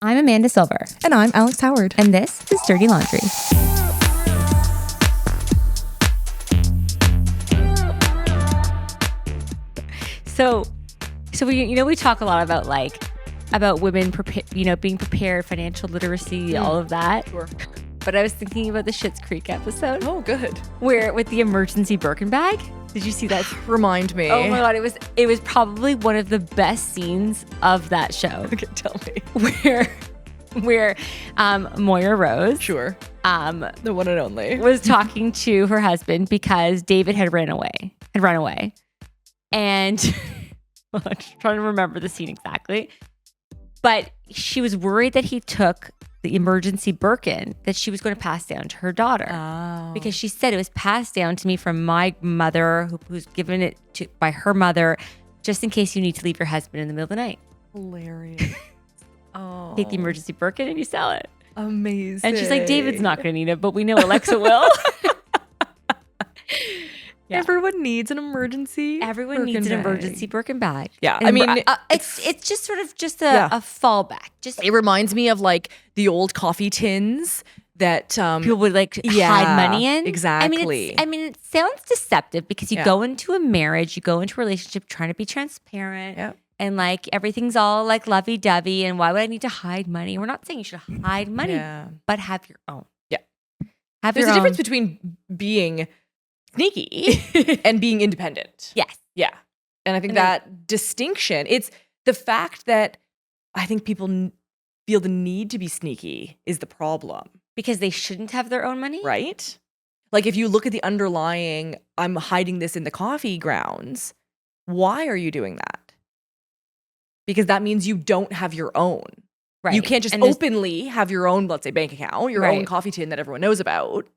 I'm Amanda Silver. And I'm Alex Howard. And this is Dirty Laundry. So we talk a lot about women being prepared, financial literacy, all of that. Sure. But I was thinking about the Schitt's Creek episode. Oh, good. Where with the emergency Birkin bag. Did you see that? Remind me. Oh my God, it was probably one of the best scenes of that show. Okay, tell me. Where Moira Rose, Sure. The one and only, was talking to her husband because David had run away. And I'm trying to remember the scene exactly. But she was worried that he took the emergency Birkin that she was going to pass down to her daughter. Oh. Because she said it was passed down to me from my mother, who's given it by her mother, just in case you need to leave your husband in the middle of the night. Hilarious. Oh. Take the emergency Birkin and you sell it. Amazing. And she's like, David's not going to need it, but we know Alexa will. Yeah. Everyone needs an emergency. Everyone needs an emergency Birkin bag. Yeah, And I mean, it's just sort of a fallback. It reminds me of like the old coffee tins that people would hide money in. Exactly. I mean, it sounds deceptive because you go into a marriage, you go into a relationship trying to be transparent. Yeah. And like everything's all like lovey-dovey. And why would I need to hide money? We're not saying you should hide money, but have your own. Yeah. There's a difference between being sneaky and being independent. Yes. Yeah. And I think that distinction, it's the fact that I think people feel the need to be sneaky is the problem. Because they shouldn't have their own money? Right? Like if you look at the underlying, I'm hiding this in the coffee grounds, why are you doing that? Because that means you don't have your own. Right. You can't just openly have your own, let's say, bank account, your own coffee tin that everyone knows about.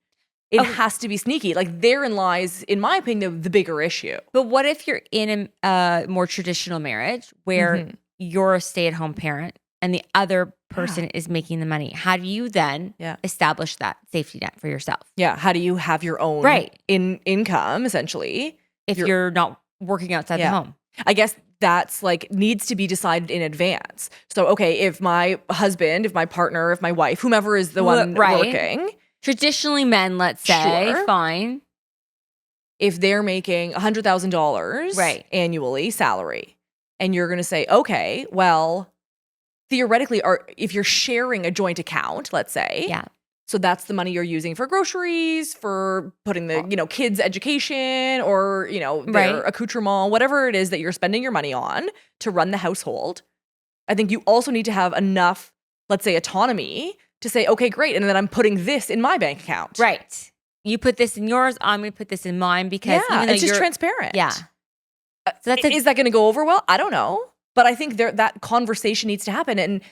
It has to be sneaky. Like therein lies, in my opinion, the bigger issue. But what if you're in a more traditional marriage where you're a stay-at-home parent and the other person is making the money? How do you then establish that safety net for yourself? Yeah. How do you have your own income, essentially? If you're not working outside the home. I guess that's needs to be decided in advance. So, okay, if my husband, if my partner, if my wife, whomever is the one working. Traditionally men, let's say, fine. If they're making $100,000 annually salary, and you're going to say, okay, well, theoretically, if you're sharing a joint account, let's say, so that's the money you're using for groceries, for putting the kids' education, or their accoutrement, whatever it is that you're spending your money on to run the household. I think you also need to have enough, let's say, autonomy to say, okay, great, and then I'm putting this in my bank account. Right. You put this in yours, I'm going to put this in mine because even though it's just transparent. Yeah. So is that going to go over well? I don't know. But I think that conversation needs to happen, and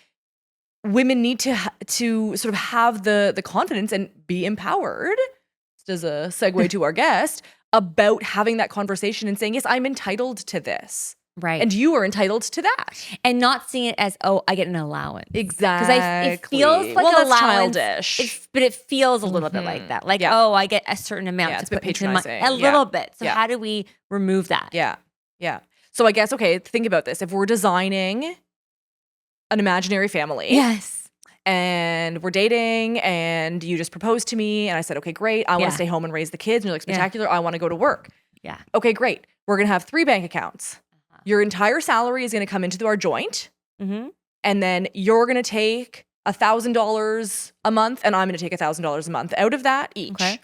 women need to sort of have the confidence and be empowered, just as a segue to our guest, about having that conversation and saying, yes, I'm entitled to this. Right. And you are entitled to that. And not seeing it as, I get an allowance. Exactly. Because it feels like an allowance. Childish. But it feels a little bit like that. Like, I get a certain amount to it's a bit put into my, patronizing. a little bit. So how do we remove that? Yeah. Yeah. So I guess, okay, think about this. If we're designing an imaginary family. Yes. And we're dating and you just proposed to me and I said, okay, great. I want to stay home and raise the kids. And you're like, spectacular. I want to go to work. Yeah. Okay, great. We're going to have 3 bank accounts. Your entire salary is going to come into our joint. Mm-hmm. And then you're going to take $1,000 a month and I'm going to take $1,000 a month out of that each. Okay.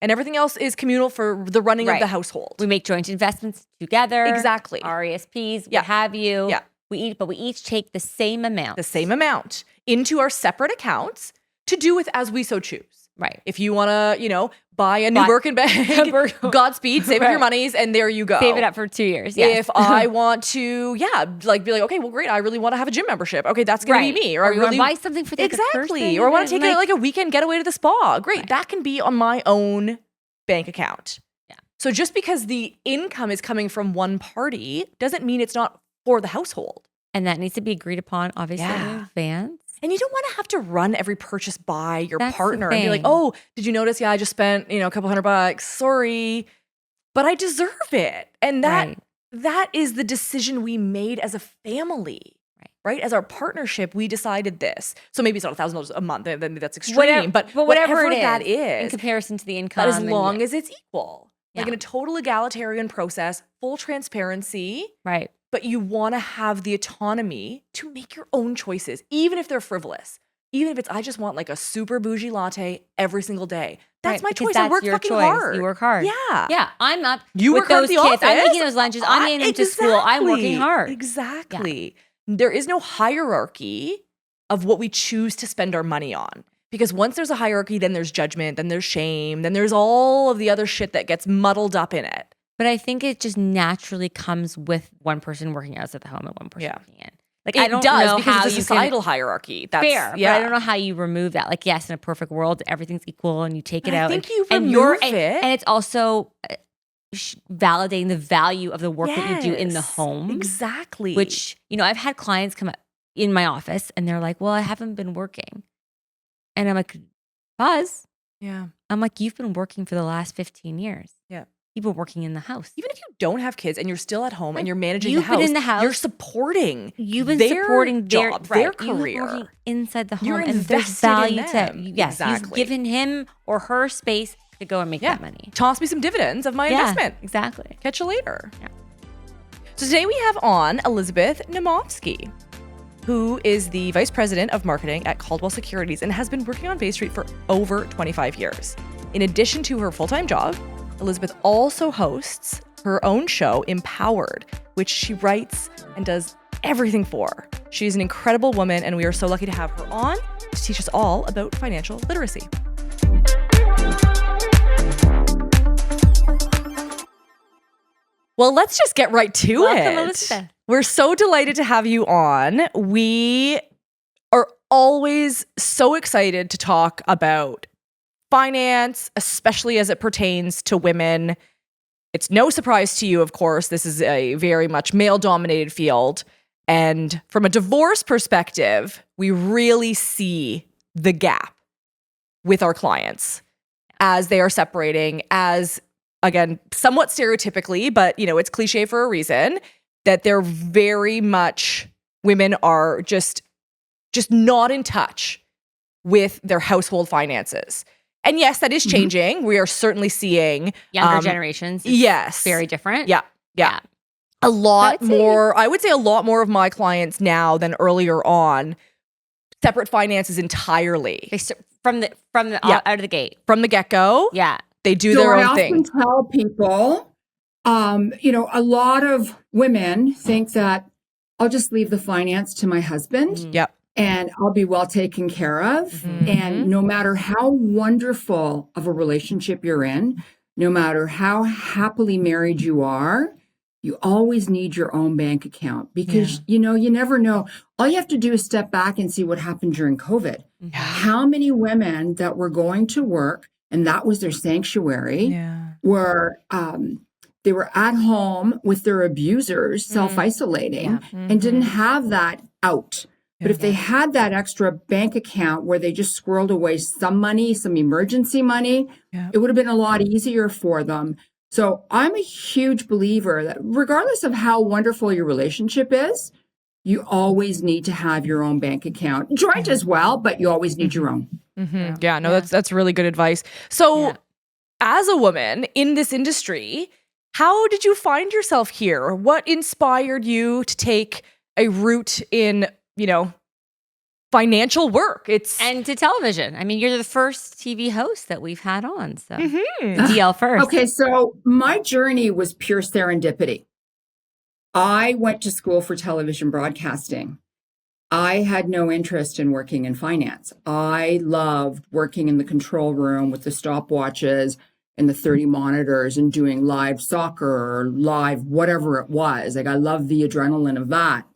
And everything else is communal for the running of the household. We make joint investments together. Exactly. RESPs, what have you. Yeah. We each take the same amount. The same amount into our separate accounts to do with as we so choose. Right. If you want to, buy a new Birkin bag, Godspeed, save up your monies, and there you go. Save it up for 2 years. Yes. If I want to, be like, okay, well, great. I really want to have a gym membership. Okay, that's going to be me. Or I really want to buy something for the person. Or I want to take a weekend getaway to the spa. Great. Right. That can be on my own bank account. Yeah. So just because the income is coming from one party doesn't mean it's not for the household. And that needs to be agreed upon, obviously, in advance. And you don't want to have to run every purchase by your partner and be like, oh, did you notice? Yeah, I just spent, a couple $100. Sorry, but I deserve it. And that is the decision we made as a family, right? As our partnership, we decided this. So maybe it's not $1,000 a month. Then that's extreme. But whatever it is, that is. In comparison to the income. But as long as it's equal. Like in a total egalitarian process, full transparency. Right. But you want to have the autonomy to make your own choices, even if they're frivolous. Even if it's, I just want like a super bougie latte every single day. That's my choice. I work fucking hard. You work hard. Yeah. Yeah. I'm up you with work hard those at the kids. office. I'm making those lunches. I'm taking them to school. I'm working hard. Exactly. Yeah. There is no hierarchy of what we choose to spend our money on. Because once there's a hierarchy, then there's judgment, then there's shame, then there's all of the other shit that gets muddled up in it. But I think it just naturally comes with one person working outside the home and one person working in. Like it I don't does know because how it's a societal hierarchy. That's fair, but I don't know how you remove that. Like, yes, in a perfect world, everything's equal and you take it out. I think you remove it. And it's also validating the value of the work that you do in the home. Exactly. Which, I've had clients come up in my office and they're like, well, I haven't been working. And I'm like, pause. Yeah. I'm like, you've been working for the last 15 years. Yeah. You've been working in the house. Even if you don't have kids and you're still at home and you're managing the house. You've been in the house. You're supporting You've been supporting their career. You've been working inside the home. You're and there's value to yes, exactly. You've given him or her space to go and make that money. Toss me some dividends of my investment. Exactly. Catch you later. Yeah. So today we have on Elizabeth Naumovski, who is the Vice President of Marketing at Caldwell Securities and has been working on Bay Street for over 25 years. In addition to her full-time job, Elizabeth also hosts her own show, Empowered, which she writes and does everything for. She's an incredible woman, and we are so lucky to have her on to teach us all about financial literacy. Well, let's just get right to Welcome, it. Elizabeth. We're so delighted to have you on. We are always so excited to talk about finance, especially as it pertains to women. It's no surprise to you, of course, this is a very much male-dominated field. And from a divorce perspective, we really see the gap with our clients as they are separating, as, again, somewhat stereotypically, but, it's cliche for a reason, that they're very much, women are just not in touch with their household finances. And yes, that is changing. We are certainly seeing younger generations. Yes. Very different. Yeah. A lot more, I would say a lot more of my clients now than earlier on separate finances entirely. From the out of the gate. From the get-go. Yeah. They do their own thing. I often tell people, a lot of women think that I'll just leave the finance to my husband. Yep. And I'll be well taken care of. Mm-hmm. And no matter how wonderful of a relationship you're in, no matter how happily married you are, you always need your own bank account because, you never know. All you have to do is step back and see what happened during COVID. Yeah. How many women that were going to work and that was their sanctuary were they were at home with their abusers, self-isolating, and didn't have that out. But if they had that extra bank account where they just squirreled away some money, some emergency money, it would have been a lot easier for them. So I'm a huge believer that regardless of how wonderful your relationship is, you always need to have your own bank account. Joint as well, but you always need your own. Mm-hmm. Yeah, no, that's really good advice. So as a woman in this industry, how did you find yourself here? What inspired you to take a route in financial work? And to television. I mean, you're the first TV host that we've had on. So DL first. Okay, so my journey was pure serendipity. I went to school for television broadcasting. I had no interest in working in finance. I loved working in the control room with the stopwatches and the 30 monitors and doing live soccer or live whatever it was. Like I loved the adrenaline of that.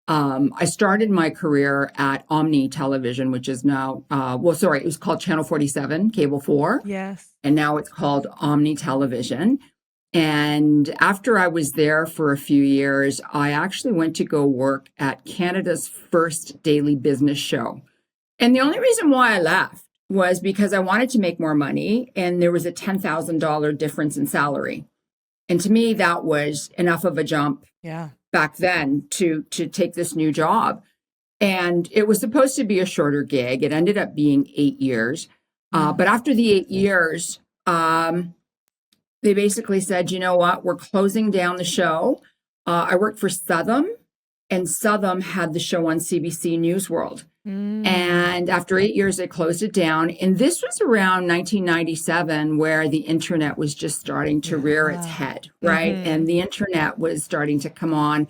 I started my career at Omni Television, which is now, it was called Channel 47, Cable 4. Yes. And now it's called Omni Television. And after I was there for a few years, I actually went to go work at Canada's first daily business show. And the only reason why I left was because I wanted to make more money and there was a $10,000 difference in salary. And to me, that was enough of a jump back then to take this new job. And it was supposed to be a shorter gig. It ended up being 8 years. But after the 8 years, they basically said, you know what, we're closing down the show. I worked for Southam, and Southam had the show on CBC News World. And after 8 years, they closed it down. And this was around 1997, where the internet was just starting to rear its head, right? And the internet was starting to come on.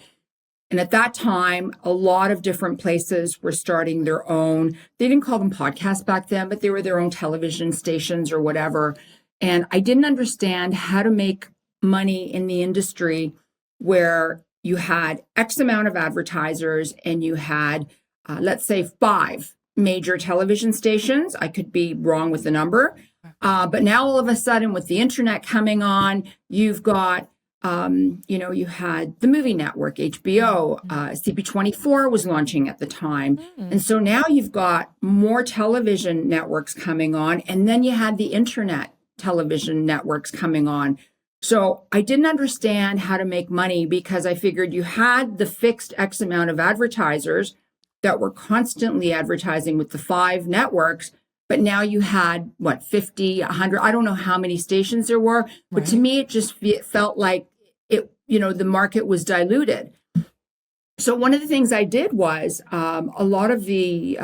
And at that time, a lot of different places were starting their own, they didn't call them podcasts back then, but they were their own television stations or whatever. And I didn't understand how to make money in the industry where you had X amount of advertisers and you had, let's say, 5 major television stations. I could be wrong with the number. But now all of a sudden, with the internet coming on, you've got, you had the movie network, HBO, CP24 was launching at the time. And so now you've got more television networks coming on, and then you had the internet television networks coming on. So I didn't understand how to make money because I figured you had the fixed X amount of advertisers that were constantly advertising with the 5 networks. But now you had, 50, 100, I don't know how many stations there were. But to me, it just felt like the market was diluted. So one of the things I did was a lot of the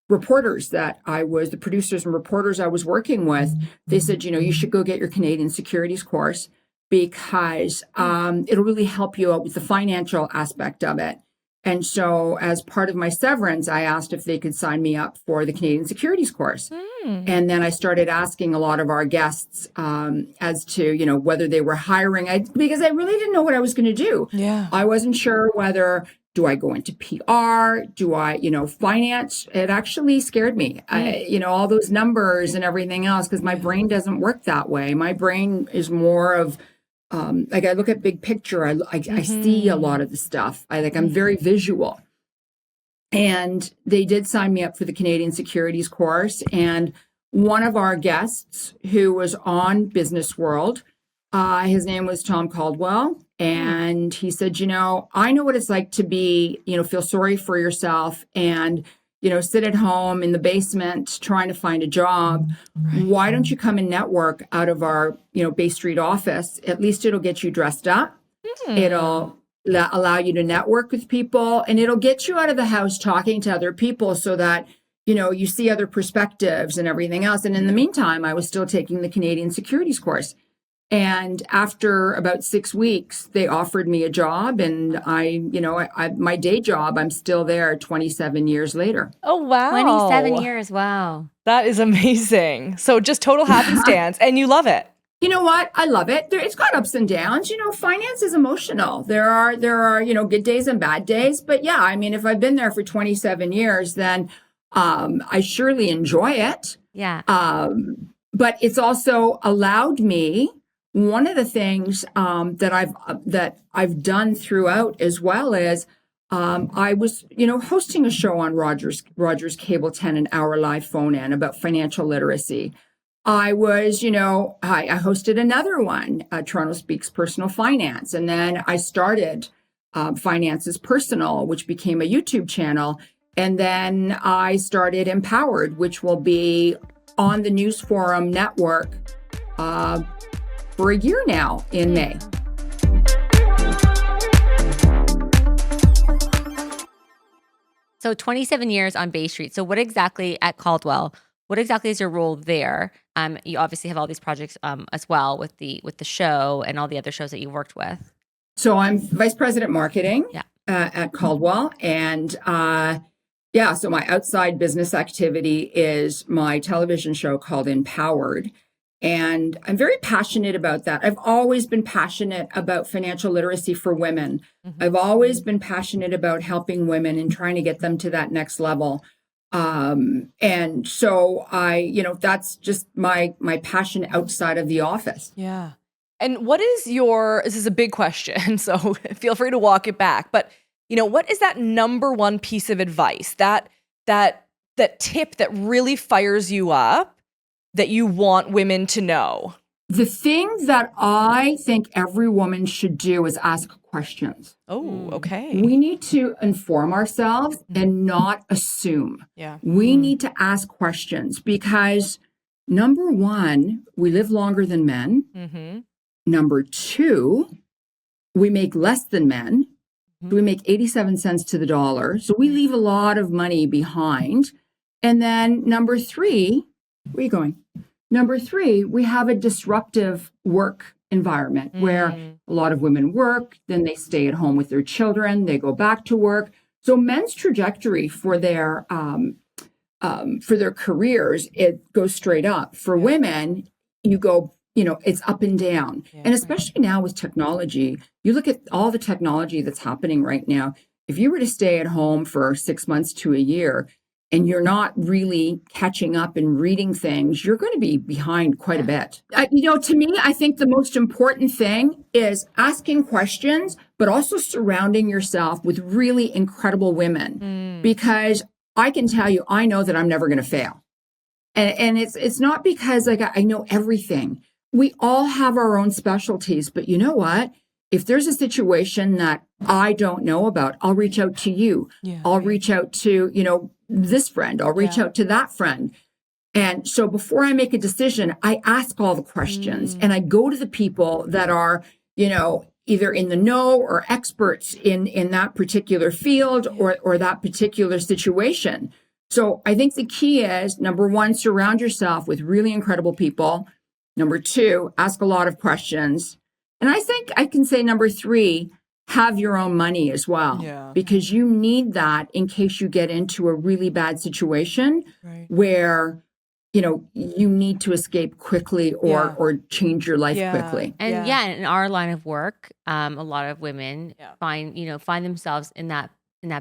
reporters the producers and reporters I was working with, they said, you should go get your Canadian securities course because it'll really help you out with the financial aspect of it. And so as part of my severance, I asked if they could sign me up for the Canadian securities course. And then I started asking a lot of our guests as to, whether they were hiring, because I really didn't know what I was going to do. Yeah. I wasn't sure whether, do I go into PR? Do I, finance? It actually scared me, all those numbers and everything else, because my brain doesn't work that way. My brain is more of, I look at big picture. I see a lot of the stuff. I'm very visual. And they did sign me up for the Canadian securities course. And one of our guests who was on Business World, his name was Tom Caldwell. And he said, I know what it's like to be, feel sorry for yourself and, sit at home in the basement trying to find a job. Why don't you come and network out of our, Bay Street office? At least it'll get you dressed up. It'll allow you to network with people, and it'll get you out of the house talking to other people so that, you see other perspectives and everything else. And in the meantime, I was still taking the Canadian securities course. And after about 6 weeks, they offered me a job, and my day job, I'm still there 27 years later. Oh, wow. 27 years. Wow. That is amazing. So just total happenstance, and you love it. You know what? I love it. It's got ups and downs. Finance is emotional. There are, good days and bad days. But yeah, if I've been there for 27 years, then I surely enjoy it. Yeah. But it's also allowed me, one of the things that I've done throughout as well is I was, hosting a show on Rogers Cable 10, an hour live phone in about financial literacy. I was, I hosted another one, Toronto Speaks Personal Finance. And then I started Finances Personal, which became a YouTube channel. And then I started Empowered, which will be on the News Forum network for a year now in May. So 27 years on Bay Street. So what exactly at Caldwell? What exactly is your role there? You obviously have all these projects as well with the show and all the other shows that you worked with. So I'm vice president marketing at Caldwell, and so my outside business activity is my television show called Empowered. And I'm very passionate about that. I've always been passionate about financial literacy for women. I've always been passionate about helping women and trying to get them to that next level. And so that's just my passion outside of the office. Yeah. And what is this is a big question, so feel free to walk it back. But, what is that number one piece of advice, that tip that really fires you up that you want women to know? The thing that I think every woman should do is ask questions. Oh, okay. We need to inform ourselves and not assume. Yeah. We need to ask questions because number one, we live longer than men. Mm-hmm. Number two, we make less than men. So we make 87 cents to the dollar. So we leave a lot of money behind. And then number three, where are you going? Number three, we have a disruptive work environment where a lot of women work, then they stay at home with their children, they go back to work. So men's trajectory for their careers, it goes straight up. For women, you go, it's up and down. And especially now with technology, you look at all the technology that's happening right now. If you were to stay at home for 6 months to a year, and you're not really catching up and reading things, you're going to be behind quite a bit. To me, I think the most important thing is asking questions, but also surrounding yourself with really incredible women. Because I can tell you, I know that I'm never going to fail. And it's not because I know everything. We all have our own specialties, but you know what? If there's a situation that I don't know about, I'll reach out to you. I'll reach out to, this friend. I'll reach out to that friend. And so before I make a decision, I ask all the questions and I go to the people that are, either in the know or experts in that particular field or that particular situation. So I think the key is, number one, surround yourself with really incredible people. Number two, ask a lot of questions. And I think I can say number three, have your own money as well, because you need that in case you get into a really bad situation where, you need to escape quickly or change your life quickly. And in our line of work, a lot of women find themselves in that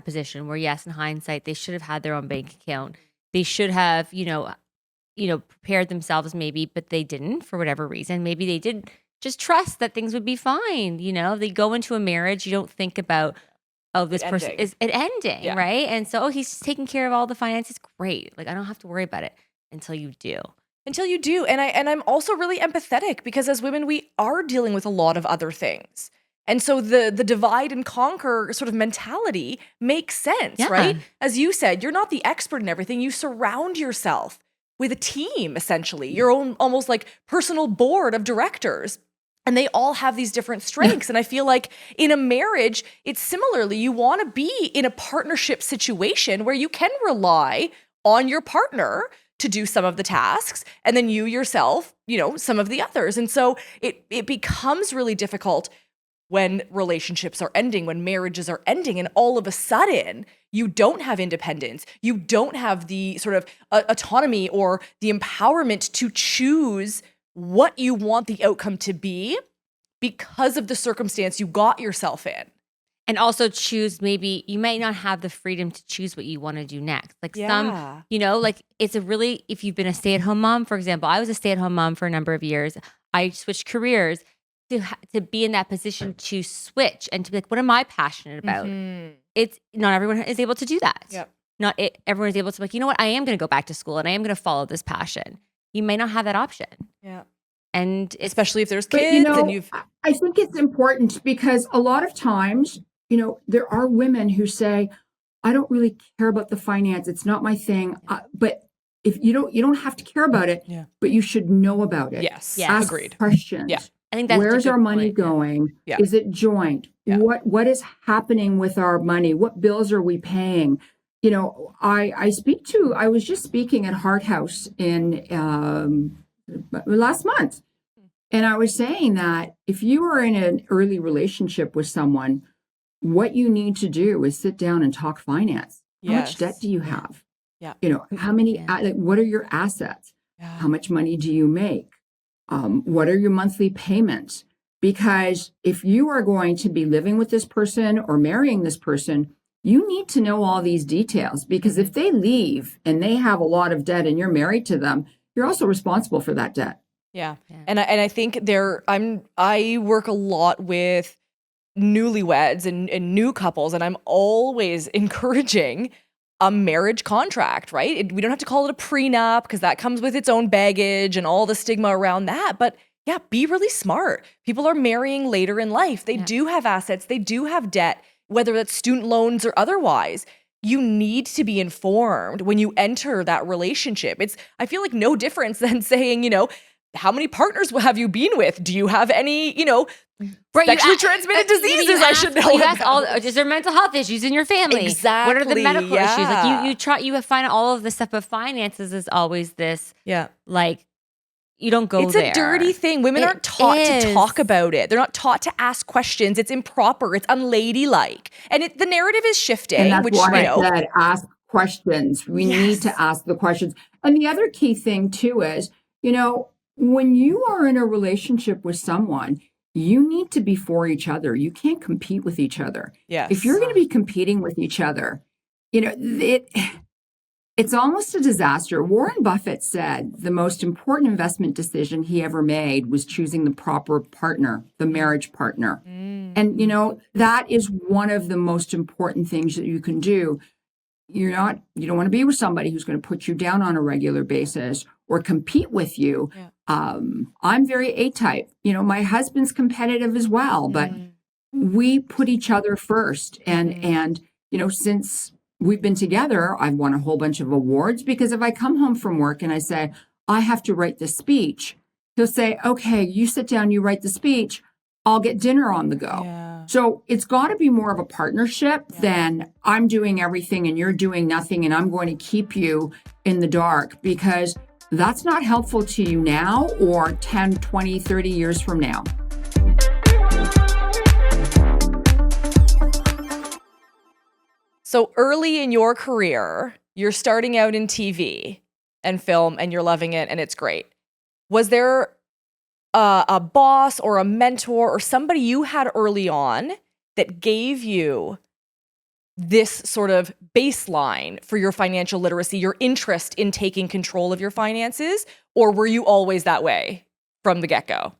position where, yes, in hindsight, they should have had their own bank account. They should have, prepared themselves maybe, but they didn't for whatever reason. Maybe they did just trust that things would be fine. They go into a marriage. You don't think about, this person is it ending, right? And so, he's taking care of all the finances. Great. I don't have to worry about it until you do. And I'm also really empathetic because as women, we are dealing with a lot of other things. And so the divide and conquer sort of mentality makes sense, right? As you said, you're not the expert in everything. You surround yourself with a team, essentially, your own almost like personal board of directors. And they all have these different strengths. And I feel like in a marriage, it's similarly, you want to be in a partnership situation where you can rely on your partner to do some of the tasks, and then you yourself, some of the others. And so it becomes really difficult when relationships are ending, when marriages are ending, and all of a sudden you don't have independence. You don't have the sort of autonomy or the empowerment to choose what you want the outcome to be because of the circumstance you got yourself in. And also choose, maybe you might not have the freedom to choose what you want to do next. It's if you've been a stay-at-home mom, for example, I was a stay-at-home mom for a number of years. I switched careers to be in that position to switch and to be like, what am I passionate about? It's not everyone is able to do that. Everyone is able to be like, you know what? I am going to go back to school and I am going to follow this passion. You may not have that option. And especially if there's kids I think it's important because a lot of times, there are women who say, I don't really care about the finance. It's not my thing. But if you don't have to care about it, but you should know about it. Yes. Ask Agreed. questions. I think that's where's our money going? Is it joint? What is happening with our money? What bills are we paying? I was just speaking at Heart House in last month. And I was saying that if you are in an early relationship with someone, what you need to do is sit down and talk finance. How much debt do you have? How many, what are your assets? How much money do you make? What are your monthly payments? Because if you are going to be living with this person or marrying this person, you need to know all these details, because if they leave and they have a lot of debt and you're married to them, you're also responsible for that debt. And I think I work a lot with newlyweds and new couples, and I'm always encouraging a marriage contract, right? We don't have to call it a prenup because that comes with its own baggage and all the stigma around that. But yeah, be really smart. People are marrying later in life. They do have assets. They do have debt, whether that's student loans or otherwise. You need to be informed when you enter that relationship. I feel like no difference than saying, how many partners have you been with? Do you have any, sexually transmitted diseases I should know You ask is there mental health issues in your family? Exactly. What are the medical issues? Like you find all of this stuff, but finances is always this, like, you don't go there. It's a dirty thing. Women aren't taught to talk about it. They're not taught to ask questions. It's improper. It's unladylike. And the narrative is shifting. And that's why I said ask questions. We need to ask the questions. And the other key thing too is, when you are in a relationship with someone, you need to be for each other. You can't compete with each other. Yes. If you're going to be competing with each other, it's almost a disaster. Warren Buffett said the most important investment decision he ever made was choosing the proper partner, the marriage partner. And, that is one of the most important things that you can do. You don't want to be with somebody who's going to put you down on a regular basis or compete with you. I'm very A-type. My husband's competitive as well, but we put each other first. And since we've been together, I've won a whole bunch of awards because if I come home from work and I say, I have to write this speech, he'll say, okay, you sit down, you write the speech, I'll get dinner on the go. Yeah. So it's got to be more of a partnership than I'm doing everything and you're doing nothing and I'm going to keep you in the dark, because that's not helpful to you now or 10, 20, 30 years from now. So early in your career, you're starting out in TV and film and you're loving it and it's great. Was there a boss or a mentor or somebody you had early on that gave you this sort of baseline for your financial literacy, your interest in taking control of your finances? Or were you always that way from the get-go?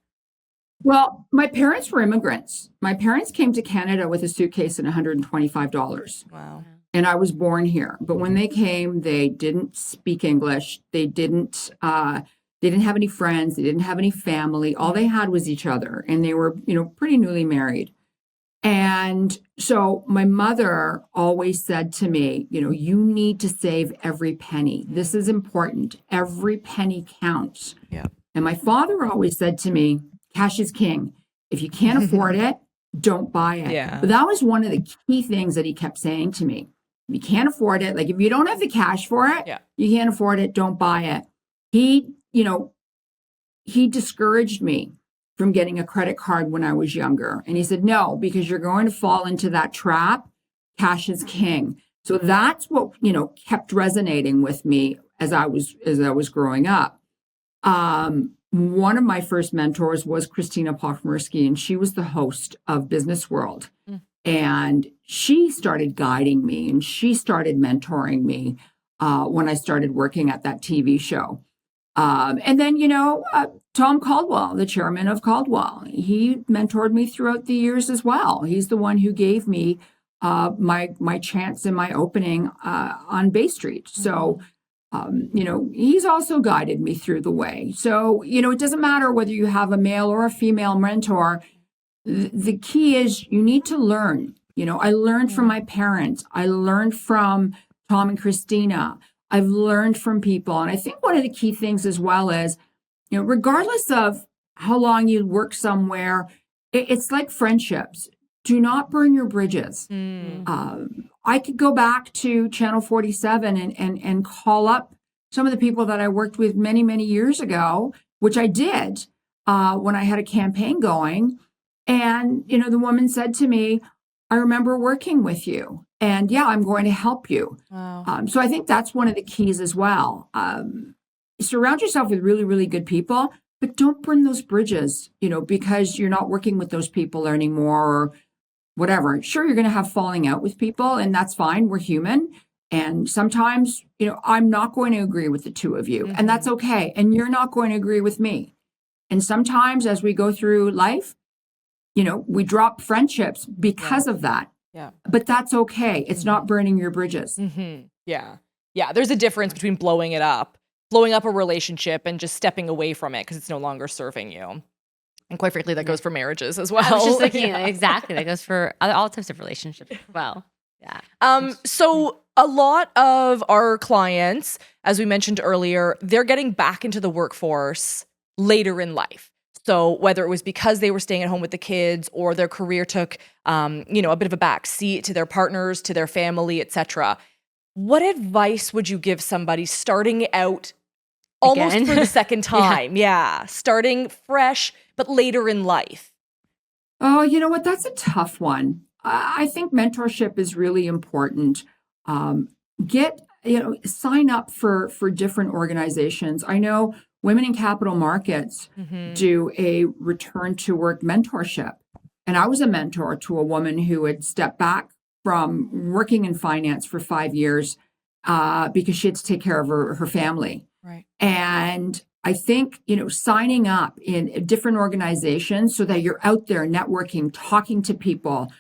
Well, my parents were immigrants. My parents came to Canada with a suitcase and $125. Wow. And I was born here. But when they came, they didn't speak English. They didn't have any friends. They didn't have any family. All they had was each other. And they were, pretty newly married. And so my mother always said to me, you need to save every penny. This is important. Every penny counts. Yeah. And my father always said to me, cash is king. If you can't afford it, don't buy it. Yeah. But that was one of the key things that he kept saying to me. If you can't afford it, like if you don't have the cash for it, you can't afford it, don't buy it. He discouraged me from getting a credit card when I was younger. And he said, no, because you're going to fall into that trap. Cash is king. So that's what, kept resonating with me as I was growing up. One of my first mentors was Christina Naumovski, and she was the host of Business World. And she started guiding me and she started mentoring me when I started working at that TV show. And then, Tom Caldwell, the chairman of Caldwell, he mentored me throughout the years as well. He's the one who gave me my chance in my opening on Bay Street. So, he's also guided me through the way. So, it doesn't matter whether you have a male or a female mentor. The key is you need to learn. I learned from my parents. I learned from Tom and Christina. I've learned from people. And I think one of the key things as well is, regardless of how long you work somewhere, it's like friendships. Do not burn your bridges. I could go back to Channel 47 and call up some of the people that I worked with many, many years ago, which I did when I had a campaign going. And, the woman said to me, I remember working with you. And I'm going to help you. Wow. So I think that's one of the keys as well. Surround yourself with really, really good people, but don't burn those bridges, because you're not working with those people anymore or whatever. Sure, you're going to have falling out with people, and that's fine. We're human. And sometimes, I'm not going to agree with the two of you, and that's okay. And you're not going to agree with me. And sometimes as we go through life, we drop friendships because of that. Yeah. But that's okay. It's not burning your bridges. Yeah. Yeah. There's a difference between blowing up a relationship and just stepping away from it because it's no longer serving you. And quite frankly, that goes for marriages as well. I was just thinking, exactly. That goes for all types of relationships as well. Yeah. So a lot of our clients, as we mentioned earlier, they're getting back into the workforce later in life. So whether it was because they were staying at home with the kids or their career took, a bit of a back seat to their partners, to their family, etc. What advice would you give somebody starting out almost for the second time? Yeah. Starting fresh, but later in life. Oh, you know what? That's a tough one. I think mentorship is really important. Sign up for different organizations. I know Women in Capital Markets do a return to work mentorship. And I was a mentor to a woman who had stepped back from working in finance for 5 years because she had to take care of her family. Right. And I think, signing up in different organizations so that you're out there networking, talking to people,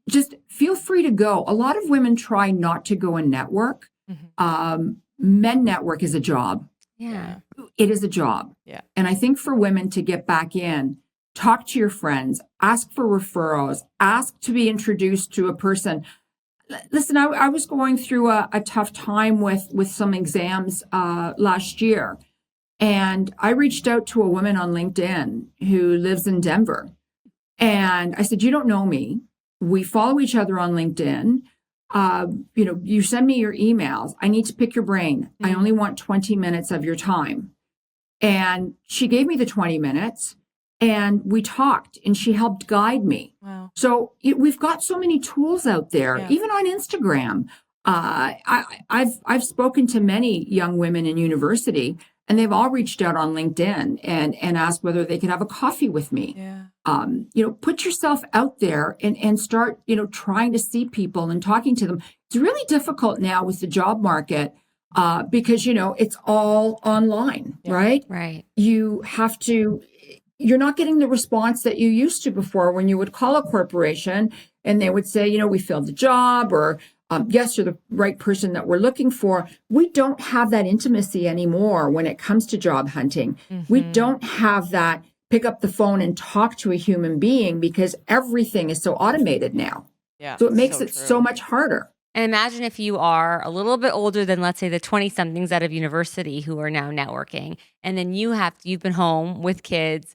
just feel free to go. A lot of women try not to go and network. Men network is a job. Yeah. It is a job. Yeah. And I think for women to get back in, talk to your friends, ask for referrals, ask to be introduced to a person. Listen, I was going through a tough time with some exams last year. And I reached out to a woman on LinkedIn who lives in Denver. And I said, you don't know me. We follow each other on LinkedIn. You send me your emails. I need to pick your brain. I only want 20 minutes of your time. And she gave me the 20 minutes and we talked and she helped guide me. Wow. So we've got so many tools out there, even on Instagram. I've spoken to many young women in university and they've all reached out on LinkedIn and asked whether they could have a coffee with me. Yeah. Put yourself out there and start, trying to see people and talking to them. It's really difficult now with the job market because, it's all online, right? Right. You're not getting the response that you used to before when you would call a corporation and they would say, we filled the job or yes, you're the right person that we're looking for. We don't have that intimacy anymore when it comes to job hunting. We don't have that pick up the phone and talk to a human being because everything is so automated now. Yeah. So it makes it so much harder. And imagine if you are a little bit older than, let's say, the 20-somethings out of university who are now networking. And then you've been home with kids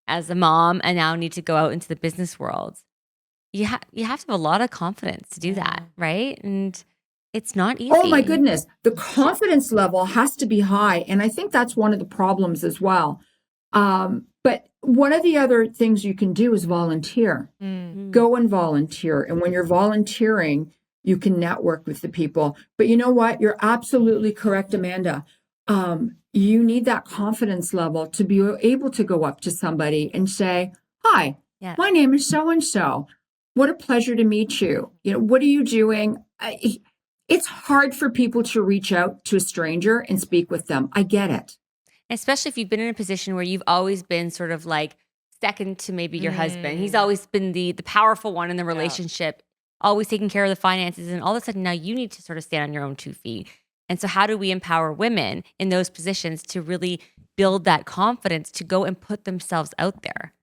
as a mom and now need to go out into the business world. You have to have a lot of confidence to do that, right? And it's not easy. Oh my goodness. The confidence level has to be high. And I think that's one of the problems as well. But one of the other things you can do is volunteer. Go and volunteer. And when you're volunteering, you can network with the people. But you know what? You're absolutely correct, Amanda. You need that confidence level to be able to go up to somebody and say, hi, my name is so-and-so. What a pleasure to meet you. What are you doing? It's hard for people to reach out to a stranger and speak with them. I get it. Especially if you've been in a position where you've always been sort of like second to maybe your husband. He's always been the powerful one in the relationship, always taking care of the finances. And all of a sudden now you need to sort of stand on your own 2 feet. And so how do we empower women in those positions to really build that confidence to go and put themselves out there?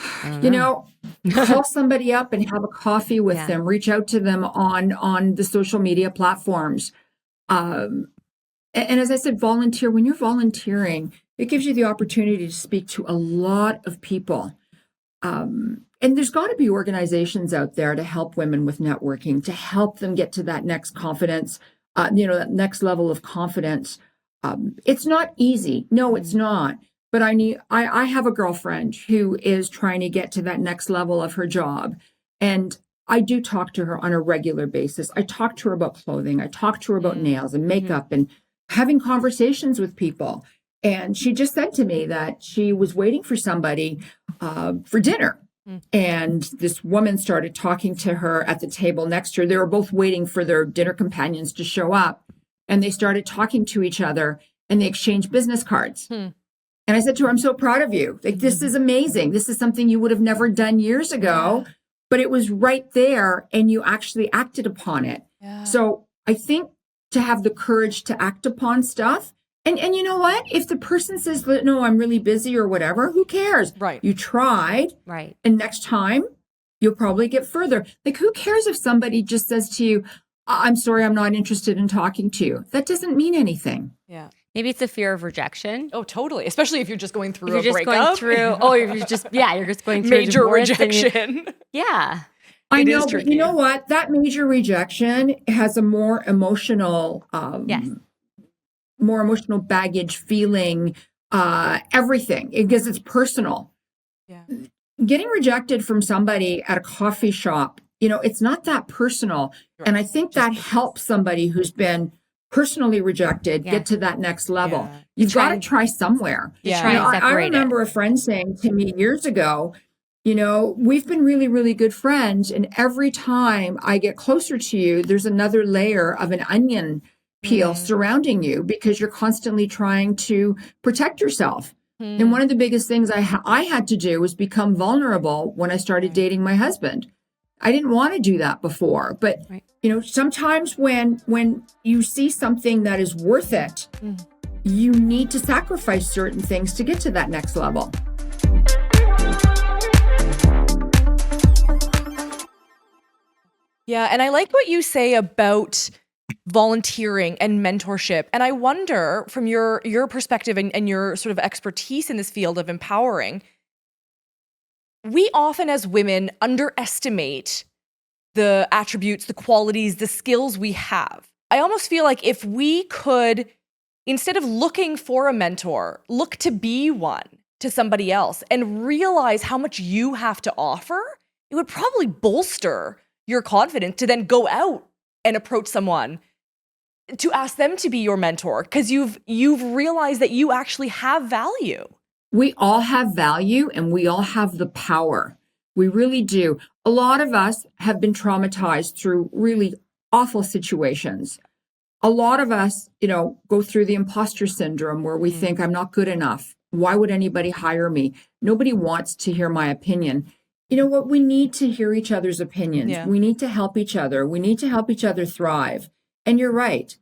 Call somebody up and have a coffee with them, reach out to them on the social media platforms. And as I said, volunteer. When you're volunteering, it gives you the opportunity to speak to a lot of people. And there's got to be organizations out there to help women with networking, to help them get to that next confidence, that next level of confidence. It's not easy. No, it's not. But I have a girlfriend who is trying to get to that next level of her job. And I do talk to her on a regular basis. I talk to her about clothing. I talk to her about nails and makeup and having conversations with people. And she just said to me that she was waiting for somebody for dinner. And this woman started talking to her at the table next to her. They were both waiting for their dinner companions to show up. And they started talking to each other and they exchanged business cards. And I said to her, I'm so proud of you. Like, this is amazing. This is something you would have never done years ago, but it was right there and you actually acted upon it. So I think to have the courage to act upon stuff And you know what? If the person says, no, I'm really busy or whatever, who cares? Right. You tried. Right. And next time you'll probably get further. Like, who cares if somebody just says to you, I'm sorry, I'm not interested in talking to you. That doesn't mean anything. Yeah. Maybe it's a fear of rejection. Oh, totally. Especially if you're just going through a breakup. Going through, you're just going through major rejection. Yeah. I know, but you know what? That major rejection has a more emotional, more emotional baggage, feeling, everything, because it's personal. Yeah. Getting rejected from somebody at a coffee shop, it's not that personal. Right. And I think that helps somebody who's been personally rejected get to that next level. Yeah. You've got to try somewhere. Yeah. I remember a friend saying to me years ago, we've been really, really good friends. And every time I get closer to you, there's another layer of an onion peel surrounding you because you're constantly trying to protect yourself. And one of the biggest things I had to do was become vulnerable when I started dating my husband. I didn't want to do that before, but sometimes when you see something that is worth it, you need to sacrifice certain things to get to that next level. Yeah, and I like what you say about volunteering and mentorship. And I wonder, from your perspective and your sort of expertise in this field of empowering, we often as women underestimate the attributes, the qualities, the skills we have. I almost feel like if we could, instead of looking for a mentor, look to be one to somebody else and realize how much you have to offer, it would probably bolster your confidence to then go out and approach someone to ask them to be your mentor, because you've realized that you actually have value. We all have value and we all have the power. We really do. A lot of us have been traumatized through really awful situations. A lot of us, go through the imposter syndrome where we think I'm not good enough. Why would anybody hire me? Nobody wants to hear my opinion. You know what? We need to hear each other's opinions. Yeah. We need to help each other. We need to help each other thrive. And you're right.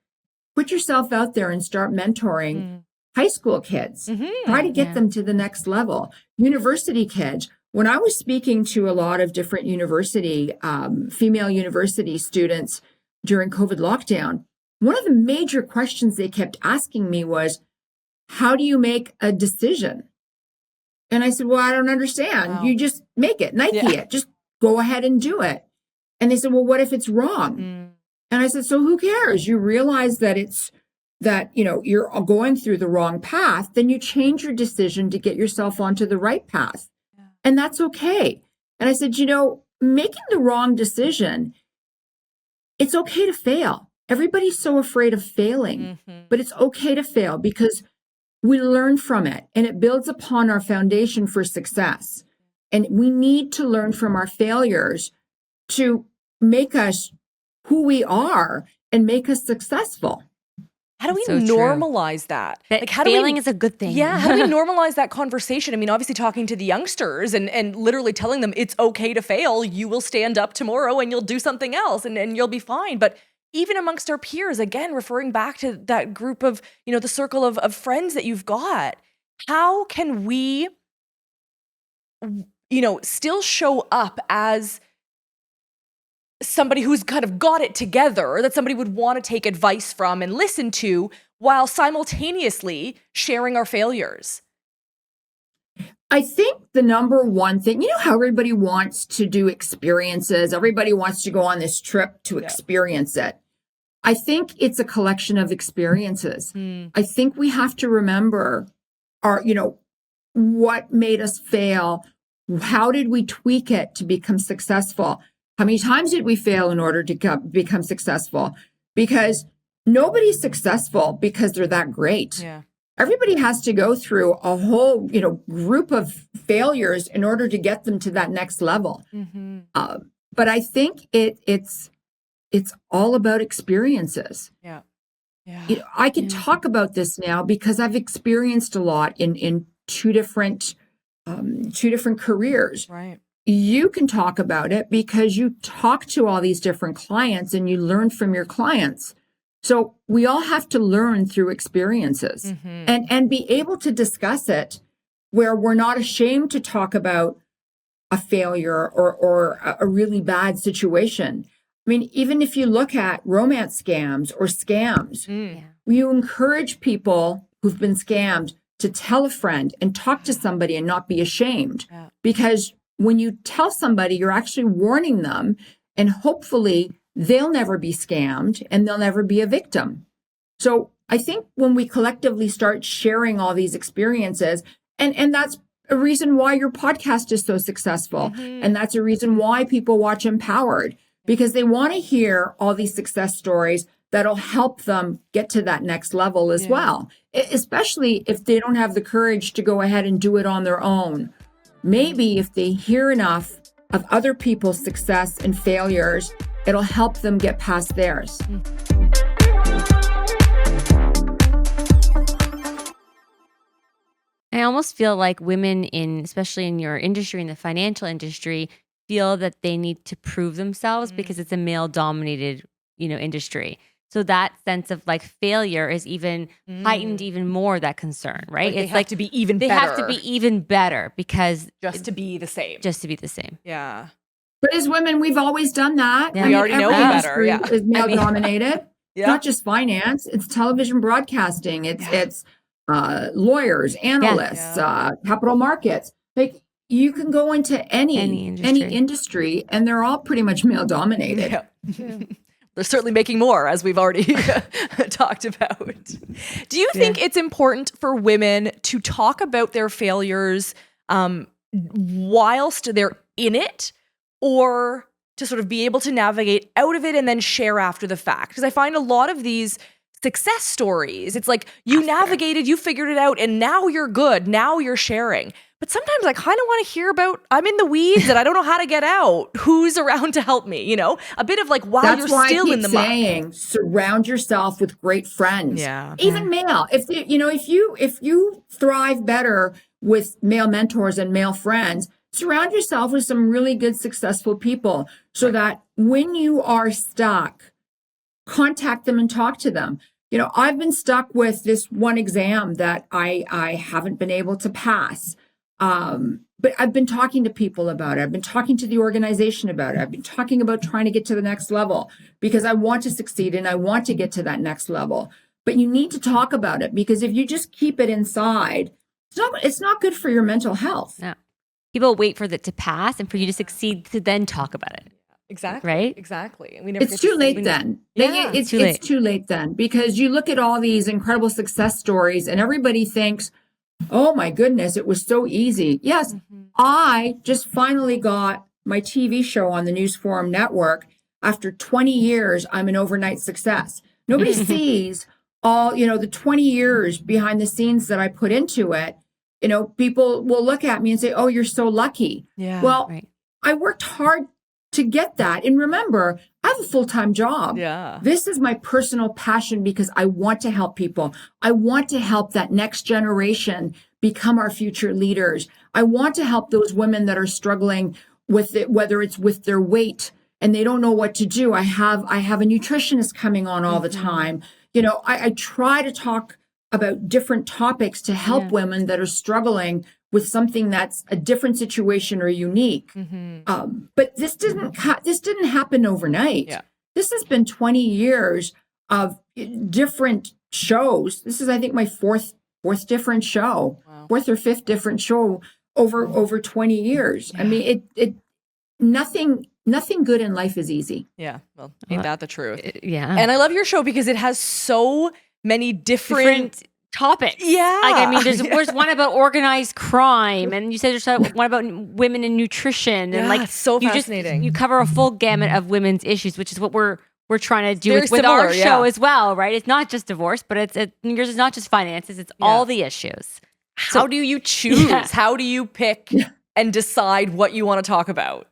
Put yourself out there and start mentoring high school kids. Try to get them to the next level. University kids. When I was speaking to a lot of different female university students during COVID lockdown, one of the major questions they kept asking me was, how do you make a decision? And I said, well, I don't understand. Wow. You just make it, Nike it, just go ahead and do it. And they said, well, what if it's wrong? And I said, so who cares? You realize that you're going through the wrong path, then you change your decision to get yourself onto the right path. Yeah. And that's okay. And I said, making the wrong decision, it's okay to fail. Everybody's so afraid of failing, but it's okay to fail because we learn from it and it builds upon our foundation for success. And we need to learn from our failures to make us who we are and make us successful. How do we normalize that? Like, failing is a good thing. Yeah. How do we normalize that conversation? I mean, obviously talking to the youngsters and literally telling them it's okay to fail. You will stand up tomorrow and you'll do something else and you'll be fine. But even amongst our peers, again, referring back to that group of, the circle of friends that you've got, how can we, still show up as somebody who's kind of got it together, that somebody would want to take advice from and listen to, while simultaneously sharing our failures? I think the number one thing, how everybody wants to do experiences, everybody wants to go on this trip to experience it. I think it's a collection of experiences. I think we have to remember what made us fail? How did we tweak it to become successful? How many times did we fail in order to become successful? Because nobody's successful because they're that great. Yeah. Everybody has to go through a whole, group of failures in order to get them to that next level. But I think it's all about experiences. Yeah. Yeah. I can talk about this now because I've experienced a lot in two different careers. Right. You can talk about it because you talk to all these different clients and you learn from your clients. So we all have to learn through experiences and be able to discuss it where we're not ashamed to talk about a failure or a really bad situation. I mean, even if you look at romance scams or scams, you encourage people who've been scammed to tell a friend and talk to somebody and not be ashamed. Because when you tell somebody, you're actually warning them, and hopefully they'll never be scammed and they'll never be a victim. So I think when we collectively start sharing all these experiences, and that's a reason why your podcast is so successful. And that's a reason why people watch Empowered, because they want to hear all these success stories that'll help them get to that next level as well, especially if they don't have the courage to go ahead and do it on their own. Maybe if they hear enough of other people's success and failures, it'll help them get past theirs. I almost feel like women especially in your industry, in the financial industry, feel that they need to prove themselves because it's a male dominated, industry. So that sense of like failure is even heightened even more, that concern, right? They have to be even better. They have to be even better because just to be the same. Yeah. But as women, we've always done that. Yeah. We already know better. Yeah. Is male dominated. It's not just finance. It's television broadcasting. It's lawyers, analysts, capital markets. Like you can go into any industry and they're all pretty much male dominated. Yeah. They're certainly making more, as we've already talked about. Do you think it's important for women to talk about their failures whilst they're in it, or to sort of be able to navigate out of it and then share after the fact? Because I find a lot of these success stories, it's like you navigated, you figured it out, and now you're good. Now you're sharing. But sometimes I kind of want to hear about, I'm in the weeds and I don't know how to get out. Who's around to help me? A bit of like, wow, That's you're why still in the muck. Saying, surround yourself with great friends. Yeah. Even male. If you thrive better with male mentors and male friends, surround yourself with some really good, successful people so that when you are stuck, contact them and talk to them. I've been stuck with this one exam that I haven't been able to pass. But I've been talking to people about it. I've been talking to the organization about it. I've been talking about trying to get to the next level because I want to succeed and I want to get to that next level. But you need to talk about it, because if you just keep it inside, it's not good for your mental health. No. People wait for it to pass and for you to succeed to then talk about it. Exactly. Right? Exactly. It's too late then. Yeah, it's too late then, because you look at all these incredible success stories and everybody thinks, oh my goodness, it was so easy. Yes, I just finally got my TV show on the News Forum network. After 20 years, I'm an overnight success. Nobody sees all, the 20 years behind the scenes that I put into it. People will look at me and say, oh, you're so lucky. Yeah. Well, I worked hard to get that. And remember, I have a full-time job. Yeah. This is my personal passion because I want to help people. I want to help that next generation become our future leaders. I want to help those women that are struggling with it, whether it's with their weight and they don't know what to do. I have a nutritionist coming on all the time. I try to talk about different topics to help women that are struggling with something that's a different situation or unique. But this didn't happen overnight. Yeah. This has been 20 years of different shows. This is, I think, my fourth different show, fourth or fifth different show over 20 years. Yeah. I mean, nothing good in life is easy. Yeah. Well, ain't that the truth? Yeah. And I love your show because it has so many different topics. Yeah. Like, I mean, there's one about organized crime, and you said there's one about women in nutrition, and like so fascinating. You cover a full gamut of women's issues, which is what we're trying to do with similar, our show as well, right? It's not just divorce, but yours is not just finances, it's all the issues. How do you choose? Yeah. How do you pick and decide what you want to talk about?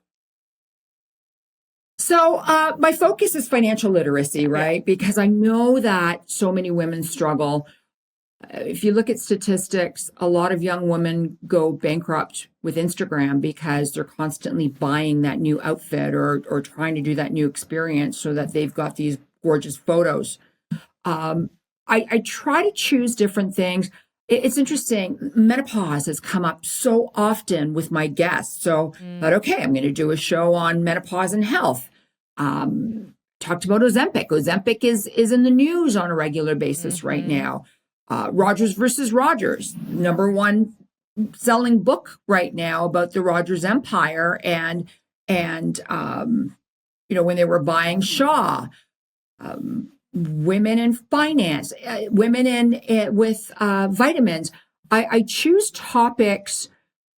So my focus is financial literacy, right? Because I know that so many women struggle. If you look at statistics, a lot of young women go bankrupt with Instagram because they're constantly buying that new outfit or trying to do that new experience so that they've got these gorgeous photos. I try to choose different things. It's interesting. Menopause has come up so often with my guests. So, but okay, I'm going to do a show on menopause and health. Talked about Ozempic. Ozempic is in the news on a regular basis right now. Rogers versus Rogers, #1 selling book right now about the Rogers Empire and when they were buying Shaw. Women in finance, women with vitamins. I choose topics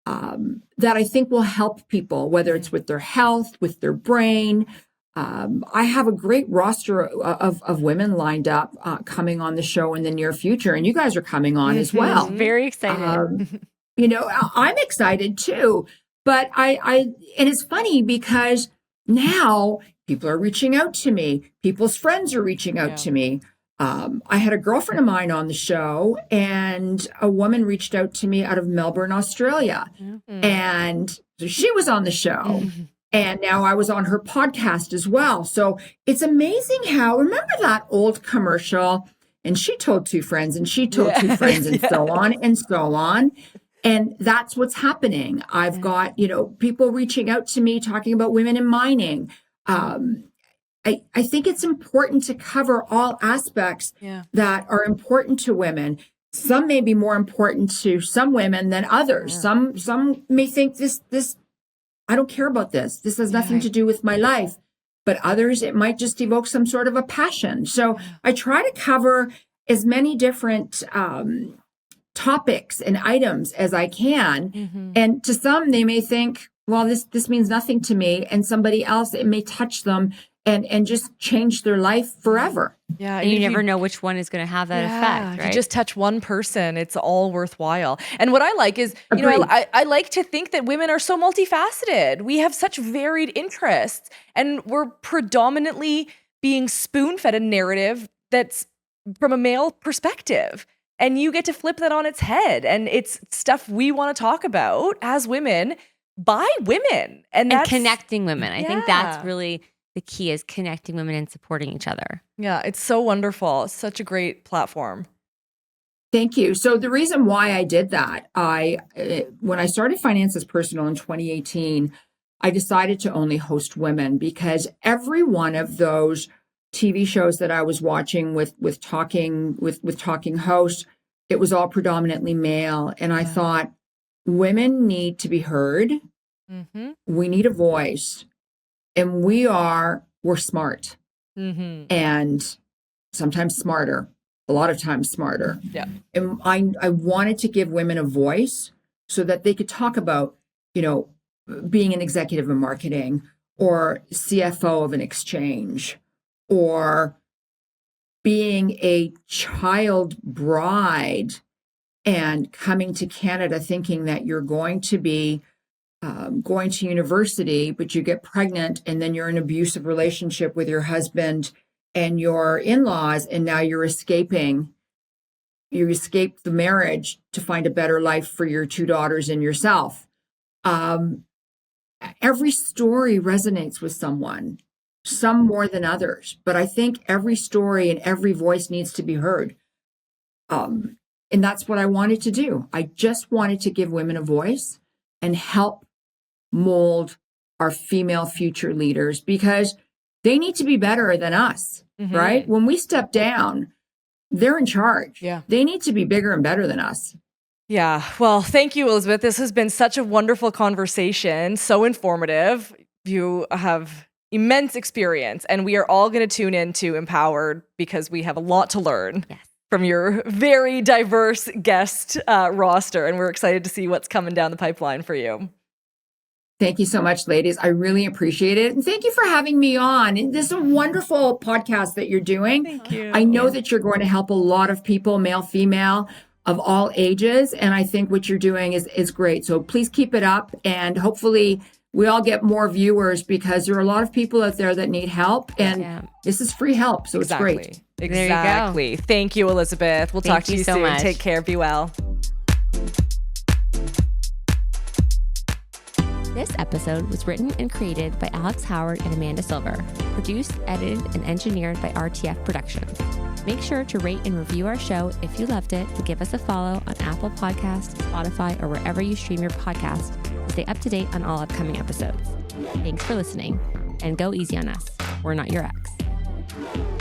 that I think will help people, whether it's with their health, with their brain. I have a great roster of women lined up coming on the show in the near future, and you guys are coming on as well. Very excited. I'm excited too. But and it's funny because now people are reaching out to me. People's friends are reaching out to me. I had a girlfriend of mine on the show, and a woman reached out to me out of Melbourne, Australia. And so she was on the show. And now I was on her podcast as well. So it's amazing how, remember that old commercial? And she told 2 friends, and she told 2 friends, and so on and so on. And that's what's happening. I've got, people reaching out to me talking about women in mining. I think it's important to cover all aspects that are important to women. Some may be more important to some women than others. Some may think this I don't care about this. This has nothing to do with my life. But others, it might just evoke some sort of a passion. So I try to cover as many different topics and items as I can. And to some, they may think, well, this means nothing to me. And somebody else, it may touch them and just change their life forever. Yeah. And you never know which one is going to have that effect, right? If you just touch one person, it's all worthwhile. And what I like is, I like to think that women are so multifaceted. We have such varied interests, and we're predominantly being spoon-fed a narrative that's from a male perspective. And you get to flip that on its head. And it's stuff we want to talk about as women by women. And connecting women. I think that's really the key, is connecting women and supporting each other. Yeah, it's so wonderful. It's such a great platform. Thank you. So the reason why I did that, when I started Finances Personal in 2018, I decided to only host women, because every one of those TV shows that I was watching with talking hosts, it was all predominantly male. And I thought, women need to be heard. We need a voice. And we're smart. And sometimes smarter, a lot of times smarter. Yeah. And I wanted to give women a voice so that they could talk about, being an executive in marketing, or CFO of an exchange, or being a child bride and coming to Canada thinking that you're going to be going to university, but you get pregnant, and then you're in an abusive relationship with your husband and your in-laws, and now you escape the marriage to find a better life for your 2 daughters and yourself. Every story resonates with someone, some more than others, but I think every story and every voice needs to be heard. And that's what I wanted to do. I just wanted to give women a voice and help mold our female future leaders, because they need to be better than us, right? When we step down, they're in charge. Yeah. They need to be bigger and better than us. Yeah. Well, thank you, Elizabeth. This has been such a wonderful conversation, so informative. You have immense experience, and we are all going to tune into Empowered, because we have a lot to learn from your very diverse guest roster, and we're excited to see what's coming down the pipeline for you. Thank you so much, ladies. I really appreciate it. And thank you for having me on. This is a wonderful podcast that you're doing. Thank you. I know that you're going to help a lot of people, male, female, of all ages. And I think what you're doing is great. So please keep it up. And hopefully we all get more viewers, because there are a lot of people out there that need help. And this is free help. So it's great. Exactly. Thank you, Elizabeth. We'll talk to you so soon. much. Take care. Be well. This episode was written and created by Alex Howard and Amanda Silver, produced, edited, and engineered by RTF Productions. Make sure to rate and review our show if you loved it, and give us a follow on Apple Podcasts, Spotify, or wherever you stream your podcast to stay up to date on all upcoming episodes. Thanks for listening, and go easy on us. We're not your ex.